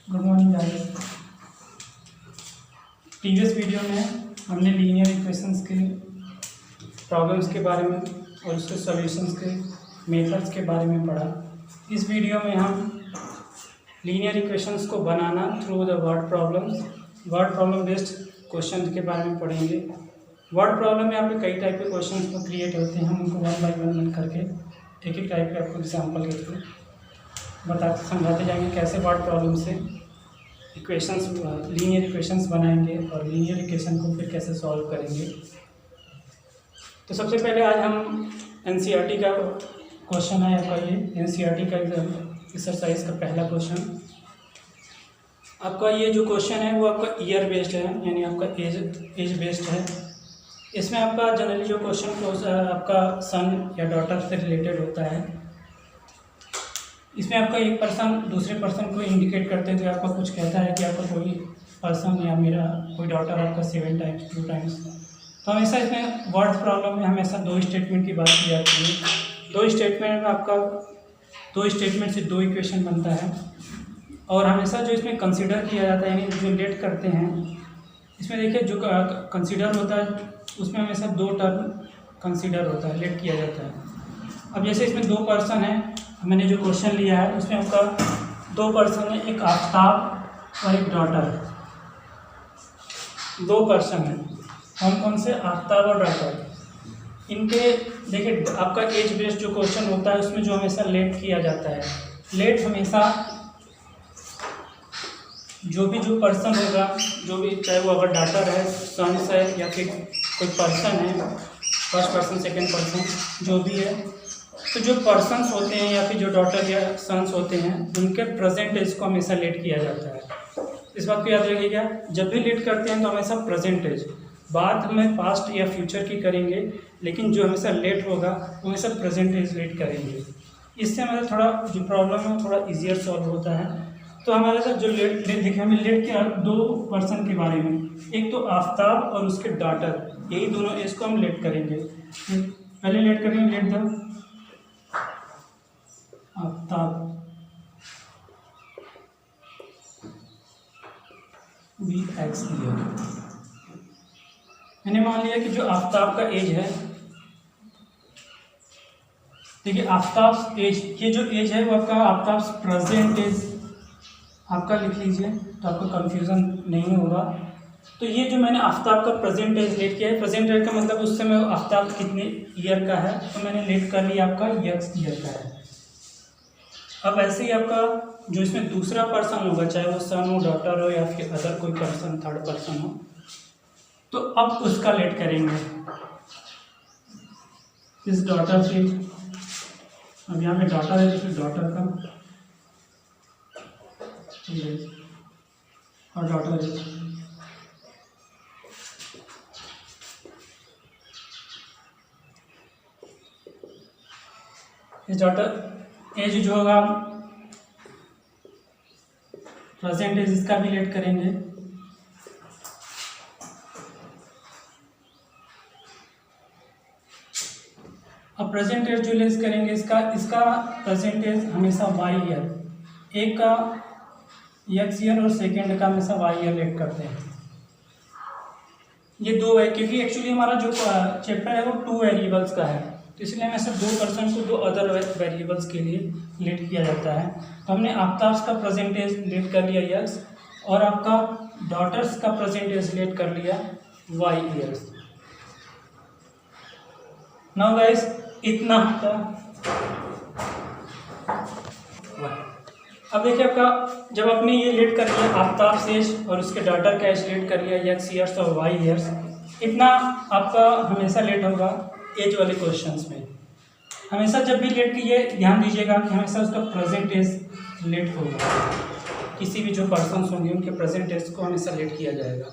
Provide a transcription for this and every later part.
Good morning guys. Previous video में हमने linear equations के प्रॉब्लम्स के बारे में और उसके सॉल्यूशंस के मेथड्स के बारे में पढ़ा। इस वीडियो में हम लीनियर इक्वेशंस को बनाना through the word problem based question के बारे में पढ़ेंगे। वर्ड प्रॉब्लम में आपके कई टाइप के क्वेश्चंस को क्रिएट होते हैं, हम उनको वन बाय वन करके एक एक टाइप के आपको एग्जाम्पल के थ्रू बताते समझाते जाएंगे कैसे वर्ड प्रॉब्लम से इक्वेशंस लीनियर इक्वेशंस बनाएंगे और लीनियर इक्वेशन को फिर कैसे सॉल्व करेंगे। तो सबसे पहले आज हम एनसीईआरटी का क्वेश्चन है आपका, ये एनसीईआरटी का एक्सरसाइज का पहला क्वेश्चन। आपका ये जो क्वेश्चन है वो आपका ईयर बेस्ड है, यानी आपका एज बेस्ड है। इसमें आपका जनरली जो क्वेश्चन आपका सन या डॉटर से रिलेटेड होता है। इसमें आपका एक पर्सन दूसरे पर्सन को इंडिकेट करते हुए आपका कुछ कहता है कि आपका कोई पर्सन या मेरा कोई डॉटर आपका 7 टाइम्स 2 टाइम्स। तो हमेशा इसमें वर्ड प्रॉब्लम में हमेशा 2 स्टेटमेंट की बात की जाती है। 2 स्टेटमेंट में आपका 2 स्टेटमेंट से 2 इक्वेशन बनता है। और हमेशा जो इसमें कंसीडर किया जाता है, यानी जो लेट करते हैं, इसमें देखिए जो कंसीडर होता है उसमें हमेशा 2 टर्म कंसीडर होता है, लेट किया जाता है। अब जैसे इसमें 2 पर्सन है, मैंने जो क्वेश्चन लिया है उसमें आपका 2 पर्सन है, एक आफ्ताब और एक डॉटर। 2 पर्सन है, कौन कौन से? आफ्ताब और डॉटर। इनके देखिए आपका एज बेस्ड जो क्वेश्चन होता है उसमें जो हमेशा लेट किया जाता है, लेट हमेशा जो पर्सन होगा, जो भी, चाहे वो अगर डॉटर है, सन्स है या फिर कोई पर्सन है, फर्स्ट पर्सन सेकंड पर्सन जो भी है, तो जो पर्सन्स होते हैं या फिर जो डॉटर या सन्स होते हैं उनके प्रेजेंट एज को हमेशा लेट किया जाता है। इस बात को याद रखिएगा, जब भी लेट करते हैं तो हमेशा प्रेजेंट एज, बात हमें पास्ट या फ्यूचर की करेंगे, लेकिन जो हमेशा लेट होगा वो हमेशा प्रेजेंट एज लेट करेंगे। इससे हमारा थोड़ा जो प्रॉब्लम है थोड़ा ईजियर सॉल्व होता है। तो हमारे साथ जो लेट देखिए, हमें लेट के 2 पर्सन के बारे में, एक तो आफ्ताब और उसके डॉटर, यही दोनों एज को हम लेट करेंगे। पहले लेट करेंगे, let the Aftab be x year. मैंने मान लिया कि जो आफ्ताब का एज है, देखिए आफ्ताब एज, ये जो एज है वो आपका आफ्ताब प्रेजेंट एज आपका लिख लीजिए तो आपको कंफ्यूजन नहीं होगा। तो ये जो मैंने आफ्ताब का प्रेजेंट एज लेट किया है, प्रेजेंट एज का मतलब उस समय आफ्ताब कितने ईयर का है, तो मैंने लेट कर लिया आपका एक्स ईयर का है। अब ऐसे ही आपका जो इसमें दूसरा पर्सन होगा, चाहे वो सन हो, डॉटर हो या फिर अदर कोई पर्सन, थर्ड पर्सन हो, तो अब उसका लेट करेंगे इस डॉटर से। अब यहाँ पे डॉटर है तो फिर डॉटर का और डॉटर है, इस डॉटर एज जो होगा प्रेजेंट एज, इसका भी लेट करेंगे। अब प्रेजेंट एज जो लेस करेंगे इसका प्रेजेंट एज हमेशा वाई ईयर, एक का एक्स ईयर और सेकेंड का हमेशा वाई ईयर लेट करते हैं। ये 2 है क्योंकि एक्चुअली हमारा जो चैप्टर है वो 2 वेरिएबल्स का है, तो इसलिए हमें सिर्फ 2 पर्सन को 2 अदर वेरिएबल्स के लिए लेट किया जाता है। तो हमने आफ्ताब का प्रेजेंट एज लेट कर लिया एक्स, और आपका डॉटर्स का प्रेजेंट एज लेट कर लिया वाई ईयर्स। नाउ गाइस, इतना था। अब देखिए आपका जब आपने ये लेट कर लिया आफ्ताब से एज और उसके डॉटर का एज लेट कर लिया एक्स ईयर्स और वाई ईयर्स, इतना आपका हमेशा लेट होगा एज वाले क्वेश्चंस में। हमेशा जब भी लेट की, ये ध्यान दीजिएगा कि हमेशा उसका प्रेजेंट एज लेट होगा, किसी भी जो पर्सन्स होंगे उनके प्रेजेंट एज को हमेशा लेट किया जाएगा।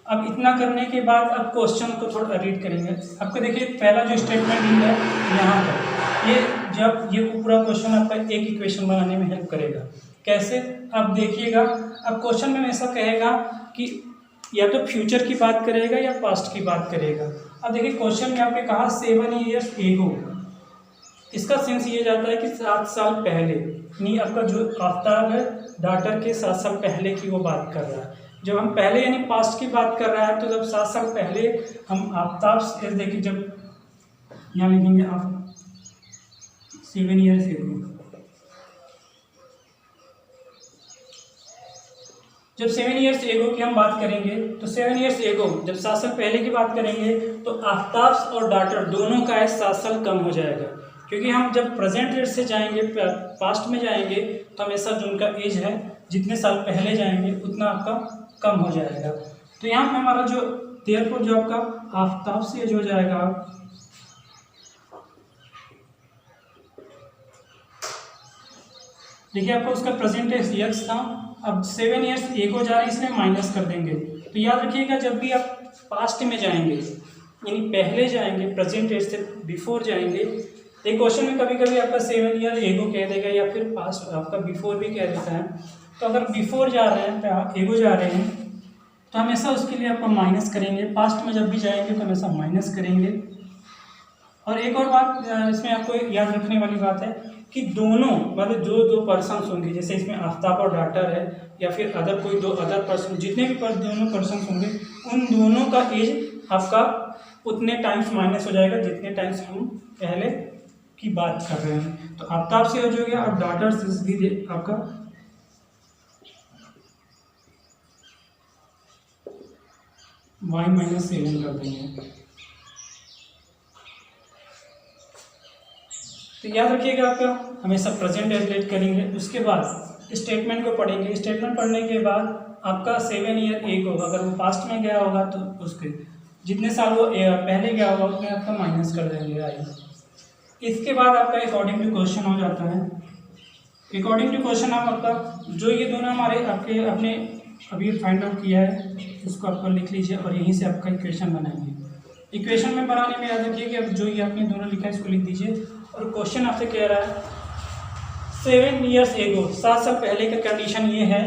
अब इतना करने के बाद अब क्वेश्चन को थोड़ा रीड करेंगे। आपको देखिए पहला जो स्टेटमेंट है यहाँ पर, ये जब ये पूरा क्वेश्चन आपका एक इक्वेशन बनाने में हेल्प करेगा। कैसे? अब देखिएगा, अब क्वेश्चन में ऐसा कहेगा कि या तो फ्यूचर की बात करेगा या पास्ट की बात करेगा। अब देखिए क्वेश्चन में आपने कहा 7 ईयर्स एगो, इसका सेंस ये जाता है कि 7 साल पहले, यानी आपका जो आफ्ताब है डॉटर के 7 साल पहले की वो बात कर रहा है। जब हम पहले यानी पास्ट की बात कर रहा है तो जब 7 साल पहले हम आफ्ताब से देखिए, जब यहाँ लिखेंगे आप 7 ईयर्स एगो, जब 7 ईयर्स एगो की हम बात करेंगे तो 7 ईयर्स एगो जब 7 साल पहले की बात करेंगे तो आफ्ताब और डॉटर दोनों का एज 7 साल कम हो जाएगा, क्योंकि हम जब प्रेजेंट रेट से जाएंगे पास्ट में जाएंगे तो हमेशा जो उनका एज है जितने साल पहले जाएंगे उतना आपका कम हो जाएगा। तो यहाँ पे हमारा जो देयरफॉर जो आपका आफ्ताब से एज हो जाएगा, देखिए आपको उसका प्रेजेंट एज यक्स था, अब 7 ईयर्स एगो जा रहा है इसमें माइनस कर देंगे। तो याद रखिएगा जब भी आप पास्ट में जाएंगे यानी पहले जाएंगे प्रेजेंट एज से बिफोर जाएंगे, एक क्वेश्चन में कभी कभी आपका 7 ईयर एगो कह देगा या फिर पास्ट आपका बिफोर भी कह देता है। तो अगर बिफोर जा रहे हैं तो एगो जा रहे हैं तो हमेशा उसके लिए आपको माइनस करेंगे, पास्ट में जब भी जाएंगे तो हमेशा माइनस करेंगे। और एक और बात इसमें आपको याद रखने वाली बात है कि दोनों मतलब जो दो पर्सन्स होंगे, जैसे इसमें आफ्ताब और डॉटर है या फिर अदर कोई दो अदर पर्सन, जितने भी दोनों पर्सन्स होंगे उन दोनों का एज आपका उतने टाइम्स माइनस हो जाएगा जितने टाइम्स हम पहले की बात कर रहे हैं। तो आफ्ताब से एज हो गया और डॉटर से भी आपका y-7 कर देंगे। तो याद रखिएगा आपका हमेशा प्रेजेंट एज करेंगे, उसके बाद स्टेटमेंट को पढ़ेंगे। स्टेटमेंट पढ़ने के बाद आपका 7 ईयर एगो अगर वो पास्ट में गया होगा तो उसके जितने साल वो पहले गया होगा उसमें आपका माइनस कर देंगे आई। इसके बाद आपका अकॉर्डिंग टू क्वेश्चन हो जाता है। अकॉर्डिंग टू क्वेश्चन आपका जो ये दोनों हमारे आपके अपने अभी फाइंड आउट किया है उसको आपको लिख लीजिए और यहीं से आपका इक्वेशन बनाएंगे। इक्वेशन में बनाने में याद रखिए कि अब जो ये आपने दोनों लिखा है इसको लिख दीजिए। और क्वेश्चन आपसे कह रहा है 7 ईयर्स एगो 7 साल पहले का कंडीशन ये है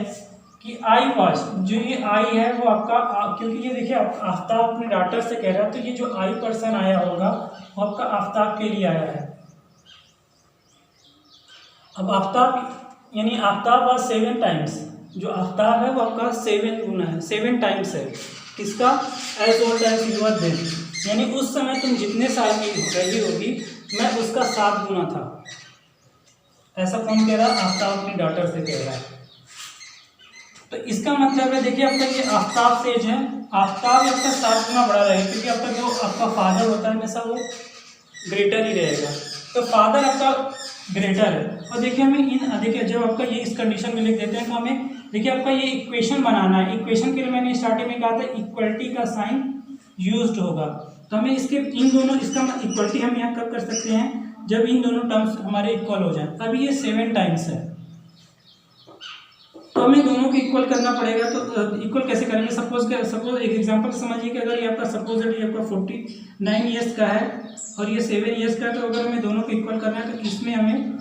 कि आई वाज, जो ये आई है वो आपका क्योंकि ये देखिए आफ्ताब अपने डॉटर से कह रहा है तो ये जो आई पर्सन आया होगा वो आपका आफ्ताब के लिए आया है। अब आफ्ताब यानी आफ्ताब वाज 7 टाइम्स, जो आफ्ताब है वो आपका 7 गुना है, 7 टाइम्स है किसका, as old as you are then, यानी उस समय तुम जितने साल की रही होगी मैं उसका 7 गुना था। ऐसा कौन कह रहा है, आफ्ताब अपनी डॉटर से कह रहा है। तो इसका मतलब है देखिए आपका ये आफ्ताब से एज है, आफ्ताब आपका 7 गुना बड़ा रहेगा क्योंकि आपका जो आपका फादर होता है हमेशा वो ग्रेटर ही रहेगा। तो फादर आपका ग्रेटर है। और देखिए हमें देखिए जब आपका ये इस कंडीशन में लिख देते हैं तो हमें देखिए आपका ये इक्वेशन बनाना है। इक्वेशन के लिए मैंने स्टार्टिंग में कहा था इक्वलिटी का साइन यूज्ड होगा। तो हमें इसके इन दोनों इसका इक्वलिटी हम यहाँ कब कर सकते हैं, जब इन दोनों टर्म्स हमारे इक्वल हो जाए। अभी ये 7 टाइम्स है तो हमें दोनों को इक्वल करना पड़ेगा। तो इक्वल कैसे करेंगे, सपोज एक एग्जांपल समझिए कि अगर ये आपका सपोज ये आपका 49 ईयर्स का है और ये 7 ईयर्स का है, तो अगर हमें दोनों को इक्वल करना है तो इसमें हमें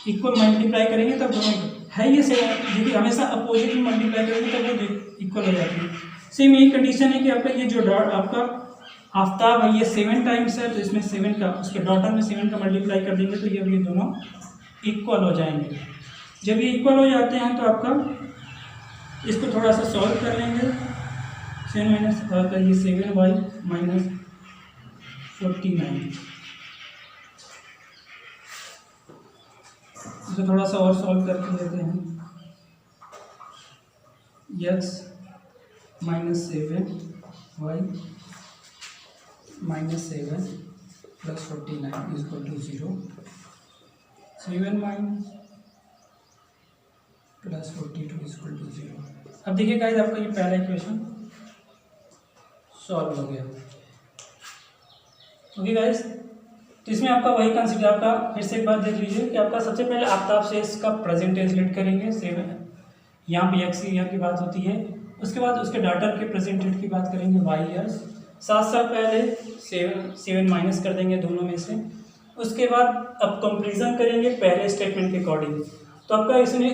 इक्वल मल्टीप्लाई करेंगे तब दोनों है ये सेम, देखिए हमेशा अपोजिट में मल्टीप्लाई करेंगे तब वो इक्वल हो जाती है। सेम यही कंडीशन है कि आपका ये जो डॉट आपका आफ्ताब है ये 7 टाइम्स है तो इसमें 7 का उसके डॉटर में 7 का मल्टीप्लाई कर देंगे तो ये दोनों इक्वल हो जाएंगे। जब ये इक्वल हो जाते हैं तो आपका इसको थोड़ा सा सॉल्व कर लेंगे। 7 माइनस ये 7y माइनस 49, इसे थोड़ा सा और सॉल्व करके लेते हैं। x minus 7y minus 7 plus 49 equal to 0। 7 minus plus 42 equal to 0। अब देखिए गाइस आपका ये पहला इक्वेशन सॉल्व हो गया। ओके गाइस, तो इसमें आपका वही कंसीडर आपका फिर से एक बार देख लीजिए कि आपका सबसे पहले आफ्ताब से इसका प्रेजेंट एज लेट करेंगे 7, यहाँ पे x ईयर की बात होती है। उसके बाद उसके डॉटर के प्रेजेंट एज की बात करेंगे y ईयर्स। 7 साल पहले 7 माइनस कर देंगे दोनों में से। उसके बाद अब कंपेरिजन करेंगे पहले स्टेटमेंट के अकॉर्डिंग। तो आपका इसने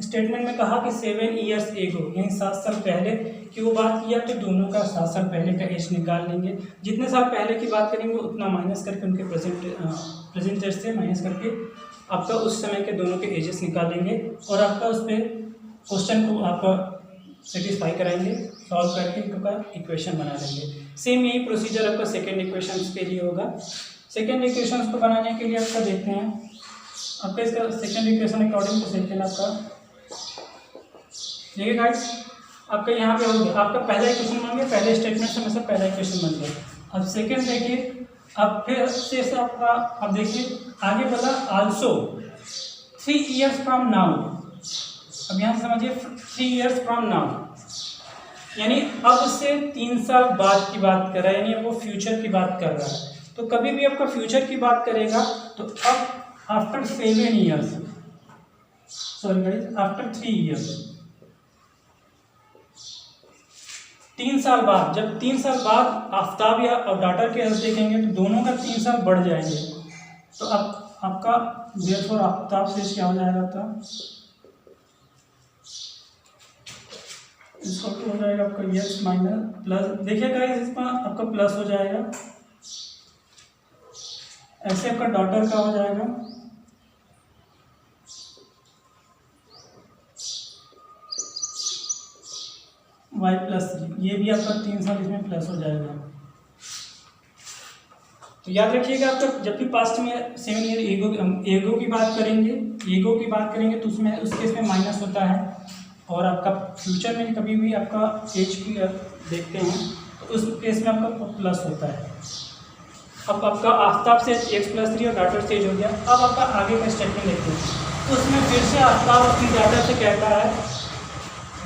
स्टेटमेंट में कहा कि 7 ईयर्स एगो यानी 7 साल पहले की वो बात किया तो दोनों का 7 साल पहले का एज निकाल लेंगे। जितने साल पहले की बात करेंगे उतना माइनस करके उनके प्रेजेंट एज से माइनस करके आपका उस समय के दोनों के एजेस निकालेंगे और आपका उस पर क्वेश्चन को आप सेटिस्फाई कराएंगे, सॉल्व करके आपका इक्वेशन बना लेंगे। सेम यही प्रोसीजर आपका सेकेंड इक्वेशन के लिए होगा। सेकेंड इक्वेशन को बनाने के लिए आपका देखते हैं, आपका इसका second equation according to second आपका देखिए गाइस, आपका यहाँ पे हो गया, आपका पहला इक्वेशन बन गया, पहले स्टेटमेंट से मतलब पहला इक्वेशन बन गया। अब सेकेंड देखिए, अब फिर से आपका अब देखिए आगे बोला आल्सो 3 years फ्रॉम नाउ। अब यहाँ समझिए 3 years फ्रॉम नाउ, यानी अब से 3 साल बाद की बात कर रहा है, यानी वो फ्यूचर की बात कर रहा है। तो कभी भी आपका फ्यूचर की बात करेगा तो अब after 7 years, sorry guys, after 3 years, 3 साल बाद, जब 3 साल बाद आफ्ताब या डाटा के अर्थ देखेंगे तो दोनों का 3 साल बढ़ जाएंगे। तो अब आपका देयरफॉर आफ्ताब से क्या हो जाएगा, था इसका हो जाएगा आपका x माइनस प्लस, देखिए गाइस इसमें आपका प्लस हो जाएगा, ऐसे आपका डॉटर का हो जाएगा y प्लस 3, ये भी आपका 3 साल इसमें प्लस हो जाएगा। तो याद रखिएगा, आपका जब भी पास्ट में 7 ईयर एगो की बात करेंगे तो उसमें उस केस में माइनस होता है, और आपका फ्यूचर में कभी भी आपका एज की देखते हैं तो उस केस में आपका प्लस होता है। अब आपका आफ्ताब से x प्लस 3 और डाटा से एज हो गया। अब आपका आगे का स्टेटमेंट देखते हैं, उसमें फिर से आफ्ताब अपनी डाटा से कहता है,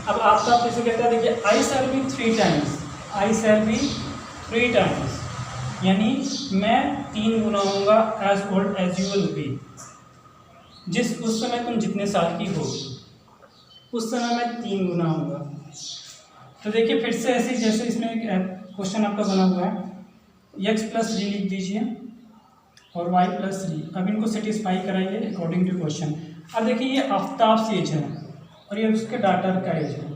अब आफ्ताब फिर से कहता है, देखिए I shall be 3 times, I shall be 3 times, यानी मैं 3 गुना होऊंगा as old as you will be, उस समय तुम जितने साल की होगी उस समय मैं 3 गुना होगा। तो देखिए फिर से ऐसे जैसे इसमें क्वेश्चन आपका बना हुआ है, x प्लस 3 लिख दीजिए और y प्लस 3, अब इनको सेटिस्फाई कराइए अकॉर्डिंग टू क्वेश्चन। अब देखिए ये आफ्ताब से एज है और ये उसके डाटा का एज है,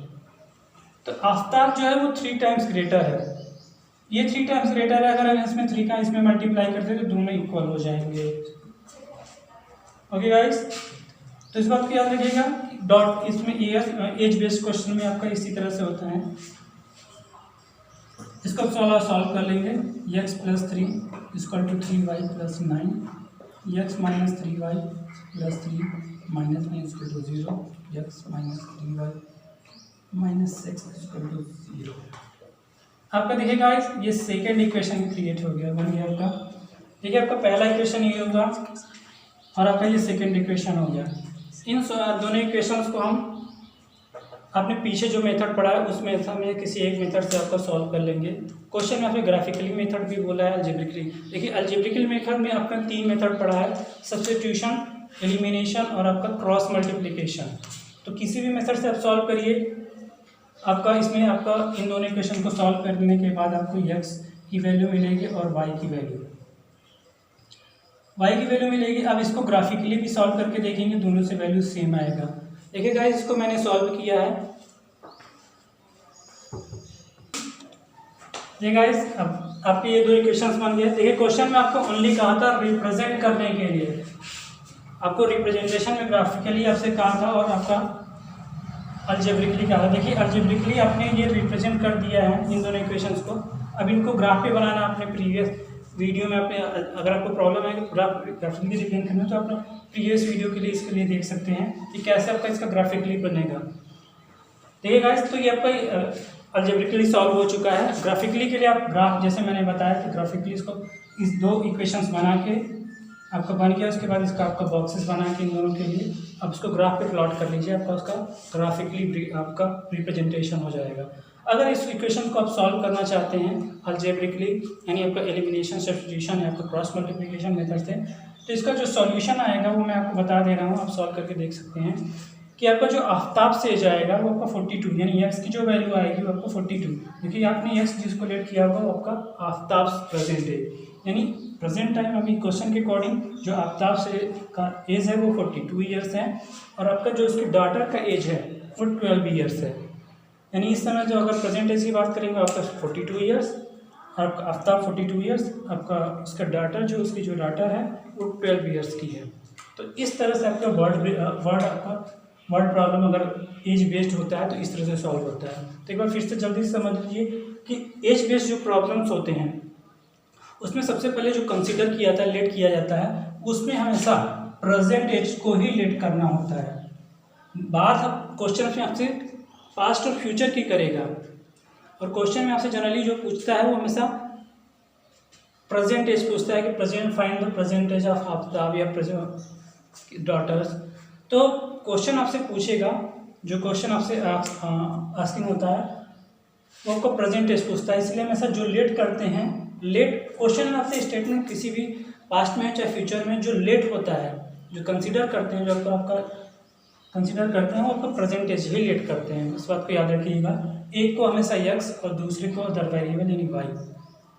तो आफ्ताब जो है वो 3 times ग्रेटर है, ये 3 times ग्रेटर है। अगर इसमें 3 का इसमें मल्टीप्लाई करते हैं तो दोनों इक्वल हो जाएंगे। ओके गाइस, तो इस बात को याद रखिएगा, डॉट इसमें एज बेस्ड क्वेश्चन में आपका इसी तरह से होता है। इसको सॉल्व कर लेंगे, x plus 3 equal to 3y plus 9, x minus 3y plus 3 minus 9 equal to 0, x minus 3y minus 6 equal to 0। आपका देखिए गाइस ये सेकेंड इक्वेशन क्रिएट हो गया, बन गया आपका। देखिए आपका पहला इक्वेशन ये होगा और आपका ये सेकेंड इक्वेशन हो गया। इन दोनों इक्वेशंस को हम आपने पीछे जो मेथड पढ़ा है उस मेथड में किसी एक मेथड से आपका सॉल्व कर लेंगे। क्वेश्चन में आपने ग्राफिकली मेथड भी बोला है, अलजेब्रिकली। देखिए अलजेब्रिकल मेथड में आपका 3 मेथड पढ़ा है, सब्स्टिट्यूशन, एलिमिनेशन और आपका क्रॉस मल्टीप्लिकेशन। तो किसी भी मेथड से आप सॉल्व करिए, आपका इसमें आपका इन दोनों इक्वेशन को सॉल्व करने के बाद आपको x की वैल्यू मिलेगी और y की वैल्यू मिलेगी। अब इसको ग्राफिकली भी सॉल्व करके देखेंगे, दोनों से वैल्यू सेम आएगा। देखिए गाइस इसको मैंने सॉल्व किया है। देखिए गाइस अब आपके ये 2 इक्वेशंस बन गए। देखिए क्वेश्चन में आपको ओनली कहा था रिप्रेजेंट करने के लिए, आपको रिप्रेजेंटेशन में ग्राफिकली आपसे कहा था और आपका अलजेब्रिकली कहा था। देखिए अलजेब्रिकली आपने ये रिप्रेजेंट कर दिया है इन दोनों इक्वेशंस को। अब इनको ग्राफ पे बनाना, आपने प्रीवियस वीडियो में आपने, अगर आपको प्रॉब्लम है कि ग्राफिकली रिप्रेजेंट करना तो आप प्रीवियस वीडियो के लिए इसके लिए देख सकते हैं कि कैसे आपका इसका ग्राफिकली बनेगा। देखिए गाइस तो ये आपका अलजेब्रिकली सॉल्व हो चुका है। ग्राफिकली के लिए आप ग्राफ, जैसे मैंने बताया कि ग्राफिकली इसको इस 2 इक्वेशंस बना के आपका बन गया, उसके बाद इसका आपका बॉक्सेस बना के इन दोनों के लिए अब इसको ग्राफ पे प्लॉट कर लीजिए, आपका उसका ग्राफिकली आपका रिप्रेजेंटेशन हो जाएगा। अगर इस इक्वेशन को आप सॉल्व करना चाहते हैं अलजेब्रिकली, यानी आपका एलिमिनेशन, सब्स्टिट्यूशन या आपका क्रॉस मल्टीप्लिकेशन मेथड से, तो इसका जो सॉल्यूशन आएगा वो मैं आपको बता दे रहा हूँ, आप सॉल्व करके देख सकते हैं कि आपका जो आफ्ताब से जाएगा वो आपका 42, यानी x की जो वैल्यू आएगी वो आपको 42। देखिए आपने x जिसको लेट किया हुआ वो आपका आफ्ताब प्रेजेंट है, यानी प्रेजेंट टाइम अभी क्वेश्चन के अकॉर्डिंग जो आफ्ताब से का एज है वो 42 ईयर्स है और आपका जो उसकी डॉटर का एज है वो 12 ईयर्स है। यानी इस समय जो अगर प्रेजेंट एज की बात करेंगे आपका 42 ईयर्स आपका आफ्ताब 42 ईयर्स, आपका उसका डाटर जो उसकी जो डाटर है वो 12 ईयर्स की है। तो इस तरह से आपका वर्ड प्रॉब्लम अगर एज बेस्ड होता है तो इस तरह से सॉल्व होता है। तो एक बार फिर से जल्दी से समझ लीजिए कि एज बेस्ड जो प्रॉब्लम्स होते हैं उसमें सबसे पहले जो कंसीडर किया जाता है, लेट किया जाता है, उसमें हमेशा प्रेजेंट एज को ही लेट करना होता है। बात क्वेश्चन में आपसे पास्ट और फ्यूचर की करेगा, और क्वेश्चन में आपसे जनरली जो पूछता है वो हमेशा प्रेजेंट एज पूछता है कि present find the present age of Aftab या प्रेजेंट डॉटर्स। तो क्वेश्चन आपसे पूछेगा, जो क्वेश्चन आपसे आस्किंग होता है वो आपको प्रेजेंट एज पूछता है। इसलिए हमेशा जो लेट करते हैं, लेट क्वेश्चन में आपसे स्टेटमेंट किसी भी पास्ट में चाहे फ्यूचर में जो लेट होता है, जो कंसीडर करते हैं, जो आपका कंसीडर करते हैं वो आपको प्रेजेंट एज ही लेट करते हैं। इस बात को याद रखिएगा। एक को हमेशा यक्स और दूसरे को अदर वेरिएबल यानी वाई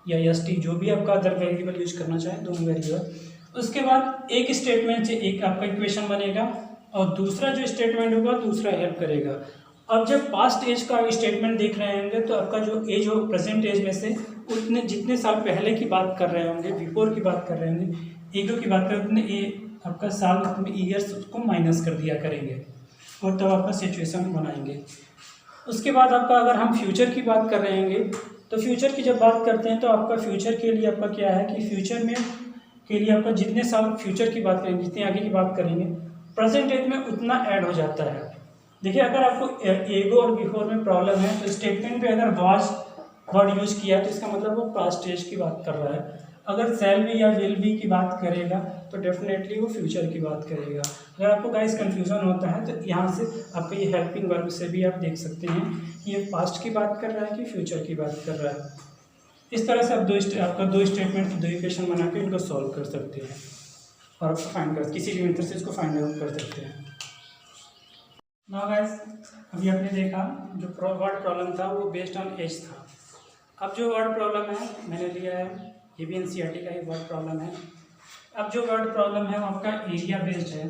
या एस टी, जो भी आपका अदर वेरिएबल यूज करना चाहे, दोनों वेरिएबल। उसके बाद एक स्टेटमेंट से एक आपका इक्वेशन बनेगा और दूसरा जो स्टेटमेंट होगा दूसरा हेल्प करेगा। अब जब पास्ट एज का स्टेटमेंट देख रहे होंगे तो आपका जो एज हो प्रेजेंट एज में से उतने जितने साल पहले की बात कर रहे होंगे, बिफोर की बात कर रहे होंगे, ईगो की बात कर रहे उतने आपका साल में ईयर्स को माइनस कर दिया करेंगे और तब आपका सिचुएशन बनाएंगे। उसके बाद आपका अगर हम फ्यूचर की बात कर रहे होंगे तो फ्यूचर की जब बात करते हैं तो आपका फ्यूचर के लिए आपका क्या है कि फ्यूचर में के लिए आपका जितने साल फ्यूचर की बात करेंगे, जितने आगे की बात करेंगे, प्रेजेंट एज में उतना ऐड हो जाता है। देखिए अगर आपको एगो और बिफोर में प्रॉब्लम है तो स्टेटमेंट पे अगर वाज वर्ड यूज किया तो इसका मतलब वो पास्ट एज की बात कर रहा है। अगर शैल बी या विल बी की बात करेगा तो डेफिनेटली वो फ्यूचर की बात करेगा। अगर आपको गाइस कंफ्यूजन होता है तो यहाँ से आपका ये हेल्पिंग वर्ब से भी आप देख सकते हैं कि ये पास्ट की बात कर रहा है कि फ्यूचर की बात कर रहा है। इस तरह से आप आपका दो स्टेटमेंट दो इक्वेशन बना के इनको सॉल्व कर सकते हैं और आपको फाइंड कर किसी भी मेथड से इसको फाइंड आउट कर सकते हैं। नाउ गाइस, अभी आपने देखा जो वर्ड प्रॉब्लम था वो बेस्ड ऑन एज था। अब जो वर्ड प्रॉब्लम है मैंने लिया है, ये भी एनसीईआरटी का ही वर्ड प्रॉब्लम है। अब जो वर्ड प्रॉब्लम है वो आपका एरिया बेस्ड है।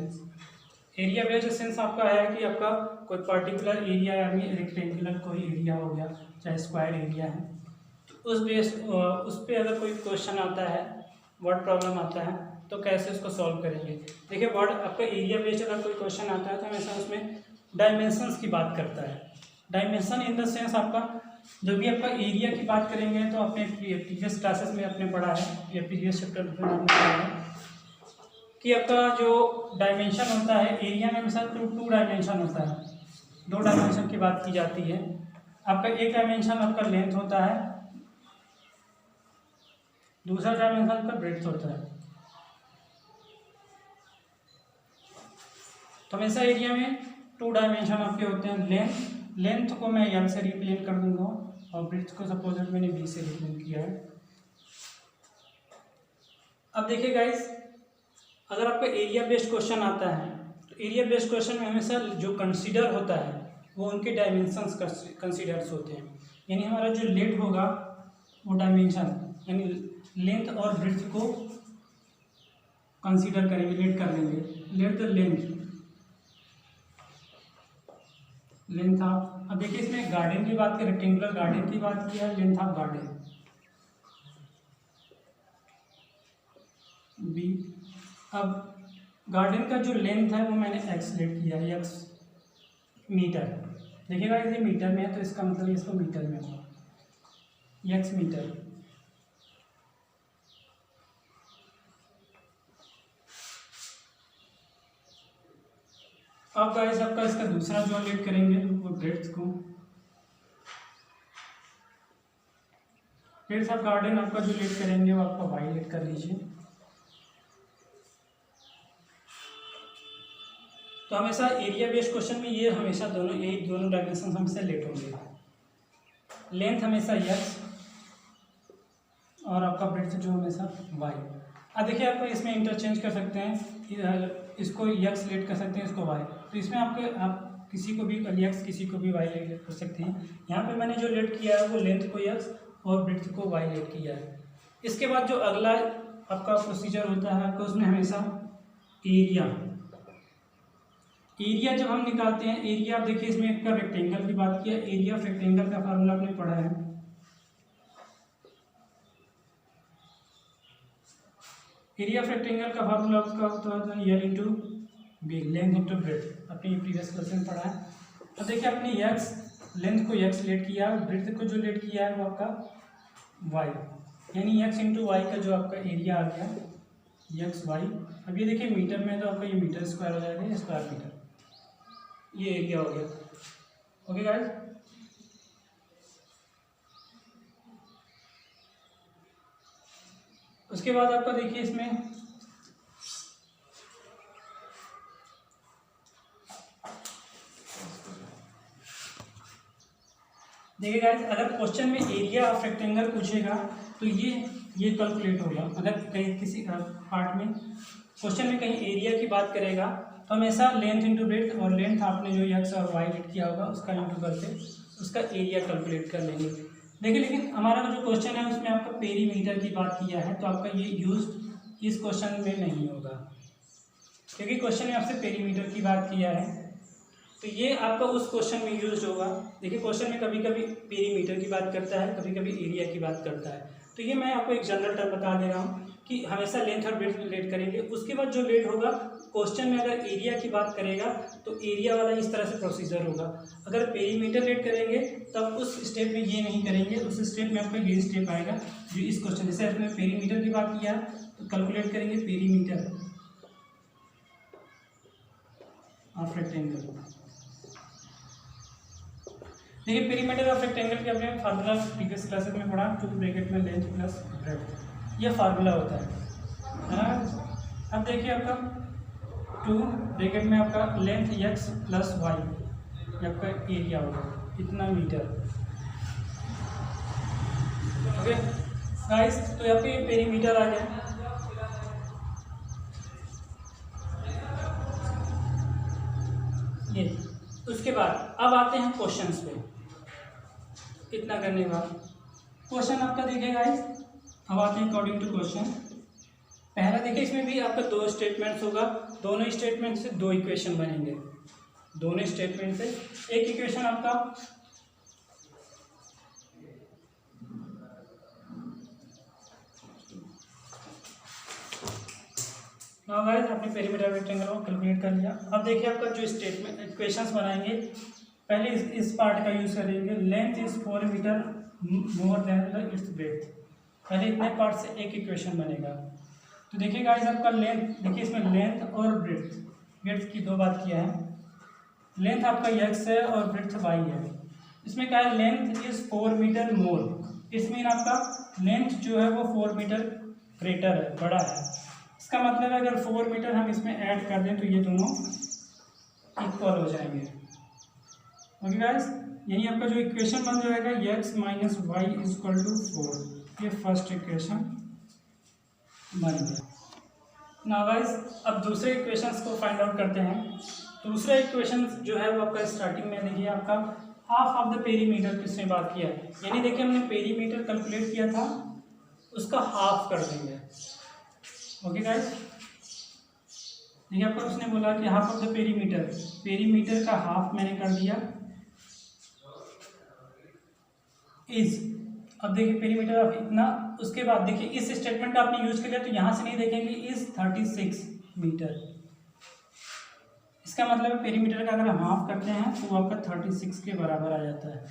एरिया बेस्ड सेंस आपका है कि आपका कोई पर्टिकुलर एरिया यानी रेक्टेंगुलर कोई एरिया हो गया, चाहे स्क्वायर एरिया है, तो उस पर अगर कोई क्वेश्चन आता है, वर्ड प्रॉब्लम आता है, तो कैसे उसको सॉल्व करेंगे। देखिए वर्ड आपका एरिया बेस्ड अगर कोई क्वेश्चन आता है तो हमेशा उसमें डायमेंशंस की बात करता है। डायमेंशन इन द सेंस आपका जब भी आपका एरिया की बात करेंगे तो आपने प्रीवियस क्लासेस में आपने पढ़ा है या प्रीवियस चैप्टर में आपने पढ़ा है कि आपका जो डायमेंशन होता है एरिया में हमेशा टू डायमेंशन होता है, दो डायमेंशन की बात की जाती है। आपका एक डायमेंशन आपका लेंथ होता है, दूसरा डायमेंशन आपका ब्रेड्थ होता है। तो हमेशा एरिया में टू डायमेंशन आपके होते हैं। लेंथ को मैं एल से रिप्रेजेंट कर दूंगा और ब्रेड्थ को सपोज मैंने बी से रिप्रेजेंट किया है। अब देखिए गाइस, अगर आपका एरिया बेस्ड क्वेश्चन आता है तो एरिया बेस्ड क्वेश्चन में हमेशा जो कंसीडर होता है वो उनके डायमेंशंस कंसीडर्स होते हैं। यानी हमारा जो लेट होगा वो डायमेंशन यानी लेंथ और ब्रेड्थ को कंसीडर करेंगे, लेट कर लेंगे। लेट द लेंथ ऑफ, अब देखिए इसमें गार्डन की बात की, रेक्टेंगुलर गार्डन की बात की है, लेंथ ऑफ गार्डन बी। अब गार्डन का जो लेंथ है वो मैंने एक्स लेट किया है, एक्स मीटर। देखिएगा ये मीटर में है तो इसका मतलब इसको मीटर में होगा, एक्स मीटर। अब गाइस आपका इसका दूसरा जो लेट करेंगे वो ब्रेड्थ को, ब्रेड्थ ऑफ गार्डन आपका जो लेट करेंगे वो आपका वाई लेट कर लीजिए। तो हमेशा एरिया बेस्ड क्वेश्चन में ये हमेशा दोनों डायमेंशन हमेशा लेट होंगे। लेंथ हमेशा एक्स और आपका ब्रेड्थ जो हमेशा वाई। अब देखिए आपको इसमें इंटरचेंज कर सकते हैं, इसको एक्स लेट कर सकते हैं, इसको वाई। तो इसमें आप किसी को भी एक्स किसी को भी वाई लेट कर सकते हैं। यहाँ पे मैंने जो लेट किया है वो लेंथ को एक्स और ब्रेड्थ को वाई लेट किया है। इसके बाद जो अगला आपका प्रोसीजर होता है आपको उसमें हमेशा एरिया जब हम निकालते हैं, एरिया आप देखिए इसमें एक रेक्टेंगल की बात की है, एरिया ऑफ रेक्टेंगल का फार्मूला आपने पढ़ा है, एरिया ऑफ रेक्टेंगल का फार्मूला आपका होता है L into B, length into breadth, अपनी प्रीवियस क्लास में पढ़ा है। अब देखिए अपनी एक्स लेंथ को एक्स लेट किया, ब्रेथ को जो लेट किया है वो आपका वाई, यानी एक्स इंटू वाई का जो आपका एरिया आ गया एक्स वाई। अब ये देखिए मीटर में तो आपका ये मीटर स्क्वायर हो जाएगा, ये स्क्वायर मीटर, ये एरिया हो गया। ओके गाइस, उसके बाद आपका देखिए इसमें देखिए गाइस, अगर क्वेश्चन में एरिया ऑफ रेक्टेंगल पूछेगा तो ये कैलकुलेट होगा। अगर कहीं किसी पार्ट में क्वेश्चन में कहीं एरिया की बात करेगा तो हमेशा लेंथ इंटू ब्रेथ, और लेंथ आपने जो एक्स और वाई लेट किया होगा उसका इंटू करके उसका एरिया कैलकुलेट कर लेंगे। देखिए लेकिन हमारा जो क्वेश्चन है उसमें आपका पेरीमीटर की बात किया है, तो आपका ये यूज इस क्वेश्चन में नहीं होगा, क्योंकि क्वेश्चन में आपसे पेरीमीटर की बात किया है, तो ये आपका उस क्वेश्चन में यूज होगा। देखिए क्वेश्चन में कभी कभी पेरीमीटर की बात करता है, कभी कभी एरिया की बात करता है, तो ये मैं आपको एक जनरल टर्म बता दे रहा हूँ कि हमेशा लेंथ और ब्रेथ लेट करेंगे। उसके बाद जो लेट होगा क्वेश्चन में अगर एरिया की बात करेगा तो एरिया वाला इस तरह से प्रोसीजर होगा। अगर पेरीमीटर लेट करेंगे तब उस स्टेप में ये नहीं करेंगे, उस स्टेप में आपका ये स्टेप आएगा जो इस क्वेश्चन, जैसे आपने पेरीमीटर की बात किया तो कैलकुलेट करेंगे पेरीमीटर ऑफ रेक्टेंगल। देखिए पेरीमीटर ऑफ रेक्टेंगल के अपने फार्मूला प्रीवियस क्लासेस में पढ़ा, 2 ब्रैकेट में लेंथ प्लस ब्रेथ, ये फार्मूला होता है ना। अब देखिए आपका 2 ब्रैकेट में आपका लेंथ एक्स प्लस वाई, ये आपका एरिया होगा इतना मीटर। ओके गाइस, तो यहाँ पे पेरीमीटर आ गया। ये उसके बाद अब आते हैं क्वेश्चंस पे। इतना करने के बाद क्वेश्चन आपका देखिए गाइस, अब आते हैं अकॉर्डिंग टू क्वेश्चन। पहला देखिए इसमें भी आपका 2 स्टेटमेंट्स होगा, दोनों स्टेटमेंट से 2 इक्वेशन बनेंगे, दोनों स्टेटमेंट से एक इक्वेशन आपका ना गाइस, आपने पेरीमीटर रेक्टेंगल को कैलकुलेट कर लिया। अब देखिए आपका जो स्टेटमेंट इक्वेशंस बनाएंगे, पहले इस पार्ट का यूज़ करेंगे, length is 4 metre more than the its breadth. पहले इतने पार्ट से एक इक्वेशन बनेगा। तो देखिए गाइस आपका लेंथ, देखिए इसमें लेंथ और ब्रेथ की 2 बात किया है। लेंथ आपका एक्स है और ब्रेथ वाई है। इसमें क्या है, लेंथ इज 4 मीटर मोर, इसमें आपका लेंथ जो है वो 4 मीटर ग्रेटर है, बड़ा है। इसका मतलब है अगर 4 मीटर हम इसमें ऐड कर दें तो ये दोनों इक्वल हो जाएंगे। ओके गाइस, यही आपका जो इक्वेशन बन जाएगा x minus y is equal to 4, ये फर्स्ट इक्वेशन बन गया। नाउ गाइस, अब दूसरे इक्वेशंस को फाइंड आउट करते हैं। दूसरा इक्वेशन जो है वो आपका स्टार्टिंग में देखिए आपका हाफ ऑफ द पेरीमीटर किसने बात किया है, यानी देखिए हमने पेरीमीटर कैलकुलेट किया था, उसका हाफ कर देंगे। ओके गाइस, देखिए आपको उसने बोला कि half of the perimeter, perimeter का हाफ मैंने कर दिया इज। अब देखिए पेरीमीटर ऑफ इतना, उसके बाद देखिए इस स्टेटमेंट का आपने यूज कर लिया तो यहाँ से नहीं देखेंगे इज 36 मीटर। इसका मतलब है पेरीमीटर का अगर हम हाफ करते हैं तो वो आपका 36 के बराबर आ जाता है।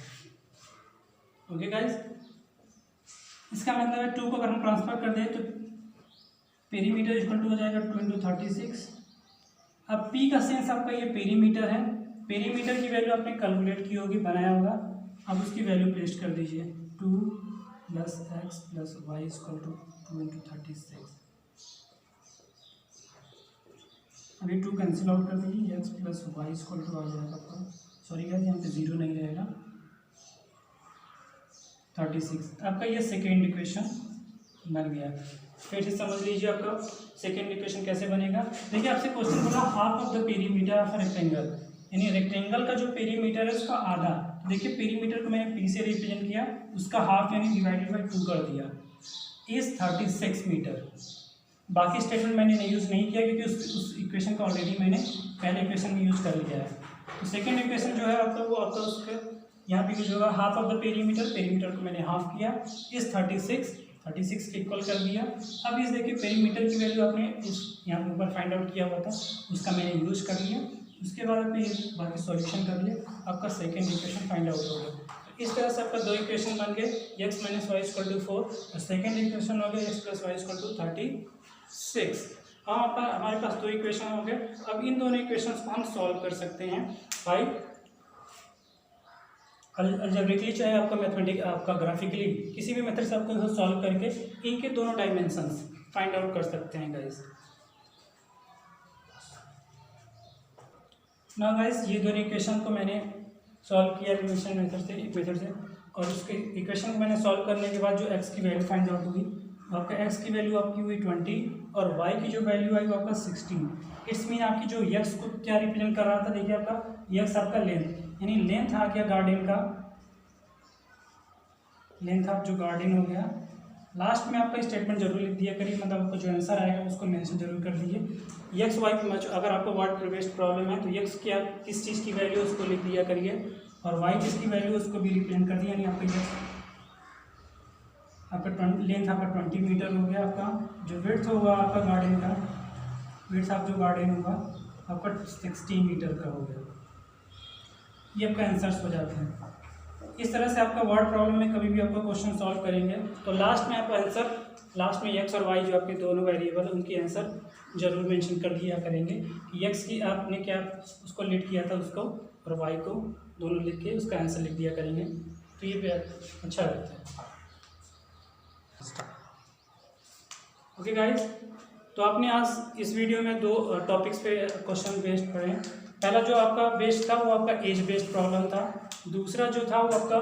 ओके गाइस, इसका मतलब है 2 को अगर हम ट्रांसफर कर दें तो पेरीमीटर इक्वल टू हो जाएगा 2 × 36। अब P का सेंस आपका ये पेरीमीटर है, पेरीमीटर की वैल्यू आपने कैलकुलेट की होगी, बनाया होगा। अब उसकी वैल्यू पेस्ट कर दीजिए, 2 + x + y = 2 × 36। अभी 2 कैंसिल आउट कर दीजिए, x + y = आ जाएगा आपका, सॉरी गाइस यहाँ पे 0 नहीं रहेगा, 36। आपका ये सेकेंड इक्वेशन बन गया। फिर से समझ लीजिए आपका सेकेंड इक्वेशन कैसे बनेगा। देखिए आपसे क्वेश्चन बोला half of the perimeter of rectangle, यानी रेक्टेंगल का जो पेरीमीटर है उसका आधा। देखिए पेरीमीटर को मैंने P से रिप्रेजेंट किया, उसका हाफ यानी डिवाइडेड बाई 2 कर दिया, इज 36 मीटर। बाकी स्टेटमेंट मैंने यूज़ नहीं किया क्योंकि उस इक्वेशन को ऑलरेडी मैंने पहले इक्वेशन में यूज़ कर लिया है। तो सेकेंड इक्वेशन जो है आपका वो आपका उसके यहाँ पे यूज होगा half of the perimeter, perimeter को मैंने हाफ किया, इज 36 36 के इक्वल कर दिया। अब इस देखिए पेरीमीटर की वैल्यू आपने इस यहाँ पे ऊपर फाइंड आउट किया हुआ था, उसका मैंने यूज कर लिया। उसके बाद आपने बाकी सॉल्यूशन कर लिया, आपका सेकेंड इक्वेशन फाइंड आउट हो गया। तो इस तरह से आपका दो इक्वेशन बन गए, x - y = 4 और सेकेंड इक्वेशन हो गया x + y = 36। हमारे पास दो इक्वेशन हो गए। अब इन दोनों इक्वेशंस को हम सॉल्व कर सकते हैं बाई अलजेब्रिकली, चाहे आपका मैथमेटिक आपका ग्राफिकली, किसी भी मेथड से आपको सॉल्व करके इनके दोनों डायमेंशंस फाइंड आउट कर सकते हैं गाइस। ना गाइस ये दोनों इक्वेशन को मैंने सॉल्व किया रिलेशन मेथड से, एक मेथड से, और उसके इक्वेशन को मैंने सॉल्व करने के बाद जो x की वैल्यू फाइंड आउट हुई, आपका x की वैल्यू आपकी हुई 20 और y की जो वैल्यू आई वो आपका 16। इट्स मीन आपकी जो x को क्या रिप्रेजेंट कर रहा था, देखिए आपका x आपका लेंथ, यानी लेंथ आ गया गार्डन का, लेंथ ऑफ जो गार्डन हो गया। लास्ट में आपका स्टेटमेंट जरूर लिख दिया करिए, मतलब आपको जो आंसर आएगा उसको मेंशन जरूर कर दीजिए। एक्स वाई अगर आपको वर्ड बेस्ड प्रॉब्लम है तो एक्स क्या किस चीज़ की वैल्यू उसको लिख दिया करिए, और वाई किसकी वैल्यू उसको भी रिप्रेजेंट कर दिया। यानी आपका लेंथ आपका 20 मीटर हो गया, आपका जो विड्थ होगा आपका गार्डन का, विड्थ ऑफ जो गार्डन होगा आपका 16 मीटर का हो गया। ये आपका आंसर्स हो जाते हैं। इस तरह से आपका वर्ड प्रॉब्लम में कभी भी आपका क्वेश्चन सॉल्व करेंगे तो लास्ट में आपका आंसर, लास्ट में एक्स और वाई जो आपके दोनों वेरिएबल उनकी आंसर जरूर मेंशन कर दिया करेंगे कि एक्स की आपने क्या उसको लीड किया था उसको, और वाई को दोनों लिख के उसका आंसर लिख दिया करेंगे। तो ये अच्छा रहता है। ओके गाइस, तो आपने आज इस वीडियो में दो टॉपिक्स पे क्वेश्चन बेस्ड पढ़े। पहला जो आपका बेस्ड था वो आपका एज बेस्ड प्रॉब्लम था, दूसरा जो था वो आपका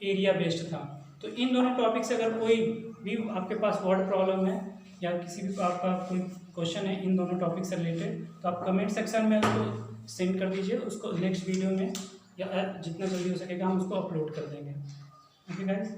एरिया बेस्ड था। तो इन दोनों टॉपिक से अगर कोई भी आपके पास वर्ड प्रॉब्लम है या किसी भी आपका कोई क्वेश्चन है इन दोनों टॉपिक से रिलेटेड, तो आप कमेंट सेक्शन में उसको सेंड कर दीजिए, उसको नेक्स्ट वीडियो में या जितना जल्दी हो सकेगा हम उसको अपलोड कर देंगे। Okay guys.